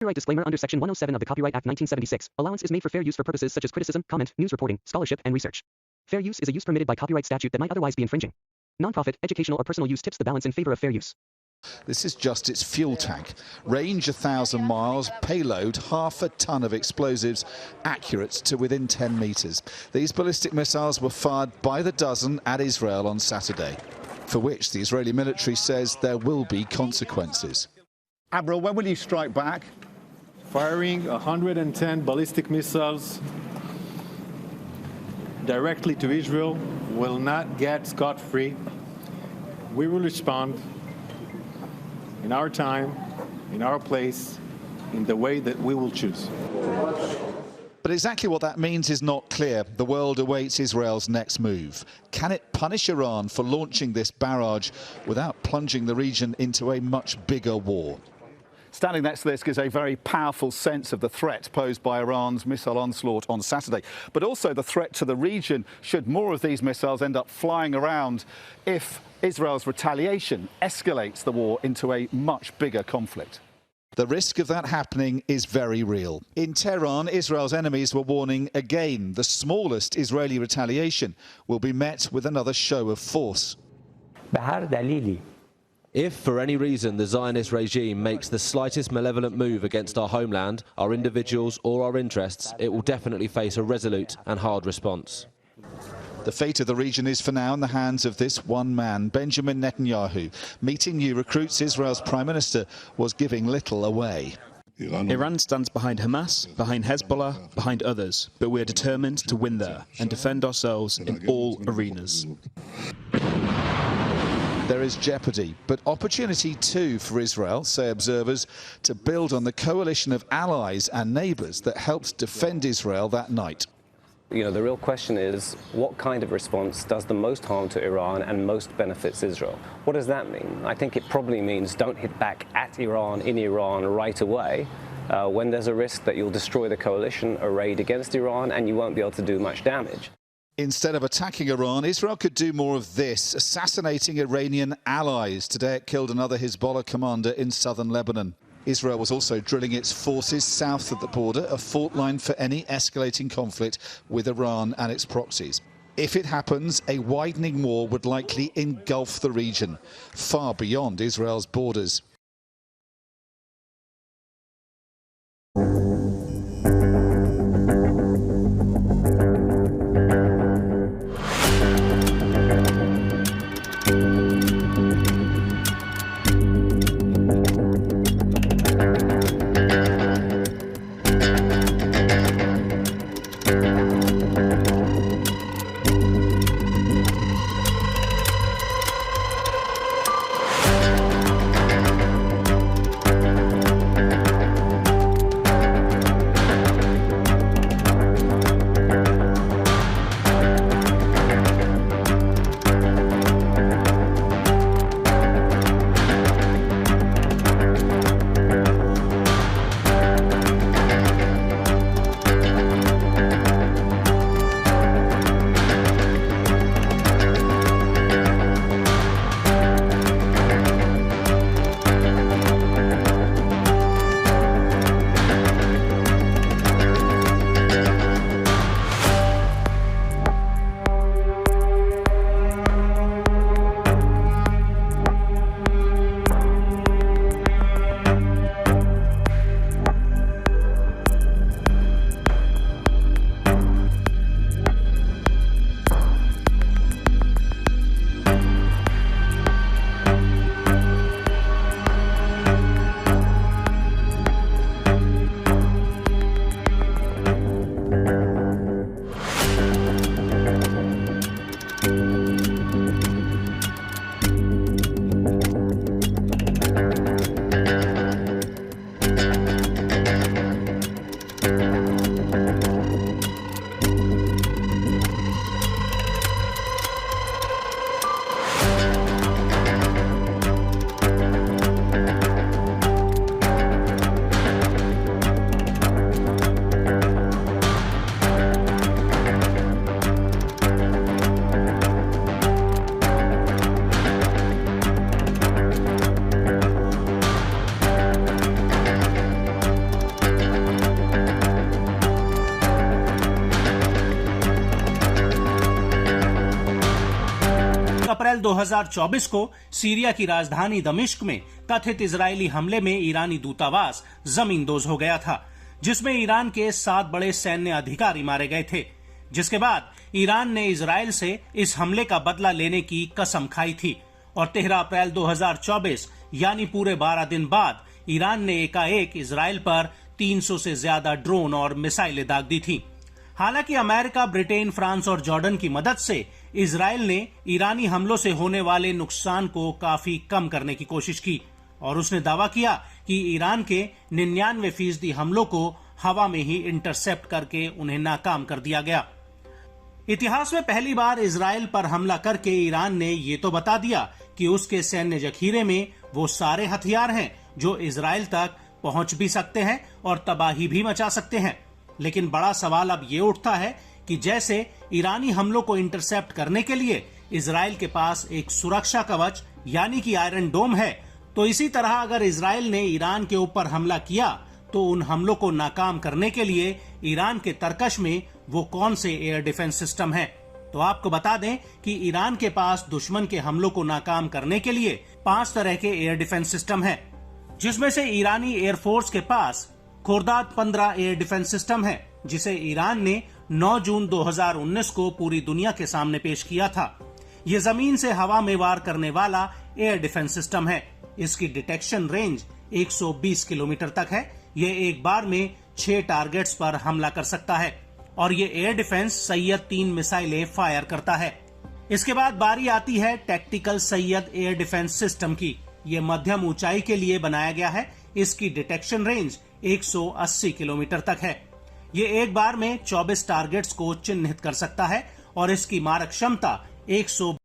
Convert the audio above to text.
Copyright disclaimer under Section 107 of the Copyright Act 1976. Allowance is made for fair use for purposes such as criticism, comment, news reporting, scholarship, and research. Fair use is a use permitted by copyright statute that might otherwise be infringing. Nonprofit, educational, or personal use tips the balance in favor of fair use. This is just its fuel tank. Range 1,000 miles, payload half a ton of explosives, accurate to within 10 meters. These ballistic missiles were fired by the dozen at Israel on Saturday, for which the Israeli military says there will be consequences. Avril, when will you strike back? Firing 110 ballistic missiles directly to Israel will not get scot-free. We will respond in our time, in our place, in the way that we will choose. But exactly what that means is not clear. The world awaits Israel's next move. Can it punish Iran for launching this barrage without plunging the region into a much bigger war? Standing next to this gives a very powerful sense of the threat posed by Iran's missile onslaught on Saturday, but also the threat to the region should more of these missiles end up flying around if Israel's retaliation escalates the war into a much bigger conflict. The risk of that happening is very real. In Tehran, Israel's enemies were warning again the smallest Israeli retaliation will be met with another show of force. If, for any reason, the Zionist regime makes the slightest malevolent move against our homeland, our individuals or our interests, it will definitely face a resolute and hard response. The fate of the region is for now in the hands of this one man, Benjamin Netanyahu. Meeting new recruits, Israel's Prime Minister was giving little away. Iran stands behind Hamas, behind Hezbollah, behind others, but we are determined to win there and defend ourselves in all arenas. There is jeopardy, but opportunity too for Israel, say observers, to build on the coalition of allies and neighbours that helped defend Israel that night. You know, the real question is, what kind of response does the most harm to Iran and most benefits Israel? What does that mean? I think it probably means don't hit back at Iran, in Iran, right away, when there's a risk that you'll destroy the coalition arrayed against Iran and you won't be able to do much damage. Instead of attacking Iran, Israel could do more of this, assassinating Iranian allies. Today it killed another Hezbollah commander in southern Lebanon. Israel was also drilling its forces south of the border, a fault line for any escalating conflict with Iran and its proxies. If it happens, a widening war would likely engulf the region, far beyond Israel's borders. अप्रैल 2024 को Syria की राजधानी दमिश्क में कथित Israeli हमले में ईरानी दूतावास जमींदोज हो गया था, जिसमें ईरान के 7 बड़े सैन्य अधिकारी मारे गए थे। जिसके बाद ईरान ने इजरायल से इस हमले का बदला लेने की कसम खाई थी और 13 अप्रैल 2024 यानी पूरे 12 दिन बाद ईरान ने एकाएक इजरायल पर 300 से ज्यादा ड्रोन और मिसाइलें दाग दी थी। हालांकि अमेरिका, ब्रिटेन, फ्रांस और जॉर्डन की मदद से इजरायल ने ईरानी हमलों से होने वाले नुकसान को काफी कम करने की कोशिश की और उसने दावा किया कि ईरान के 99% हमलों को हवा में ही इंटरसेप्ट करके उन्हें नाकाम कर दिया गया। इतिहास में पहली बार इजरायल पर हमला करके ईरान ने ये तो बता दिया कि उसके सैन्य जखीरे में वो सारे हथियार हैं जो इजरायल तक पहुंच भी सकते हैं और तबाही भी मचा सकते हैं। लेकिन बड़ा सवाल अब ये उठता है कि जैसे ईरानी हमलों को इंटरसेप्ट करने के लिए इजरायल के पास एक सुरक्षा कवच यानी कि आयरन डोम है, तो इसी तरह अगर इजरायल ने ईरान के ऊपर हमला किया तो उन हमलों को नाकाम करने के लिए ईरान के तरकश में वो कौन से एयर डिफेंस सिस्टम हैं? तो आपको बता दें कि ईरान के पास दुश्मन के हमलों को नाकाम करने के लिए 5 तरह के एयर डिफेंस सिस्टम हैं, जिसमें से ईरानी एयरफोर्स के पास खुर्दाद 15 एयर डिफेंस सिस्टम है, जिसे ईरान ने 9 जून 2019 को पूरी दुनिया के सामने पेश किया था। ये जमीन से हवा में वार करने वाला एयर डिफेंस सिस्टम है। इसकी डिटेक्शन रेंज 120 किलोमीटर तक है। ये एक बार में 6 टारगेट्स पर हमला कर सकता है और ये एयर डिफेंस सैयद 3 मिसाइलें फायर करता है। इसके बाद बारी आती है tactical Syed air defence system की। ये मध्यम ऊंचाई के लिए बनाया गया है। इसकी डिटेक्शन रेंज 180 किलोमीटर तक है। ये एक बार में 24 टारगेट्स को चिन्हित कर सकता है और इसकी मारक क्षमता 100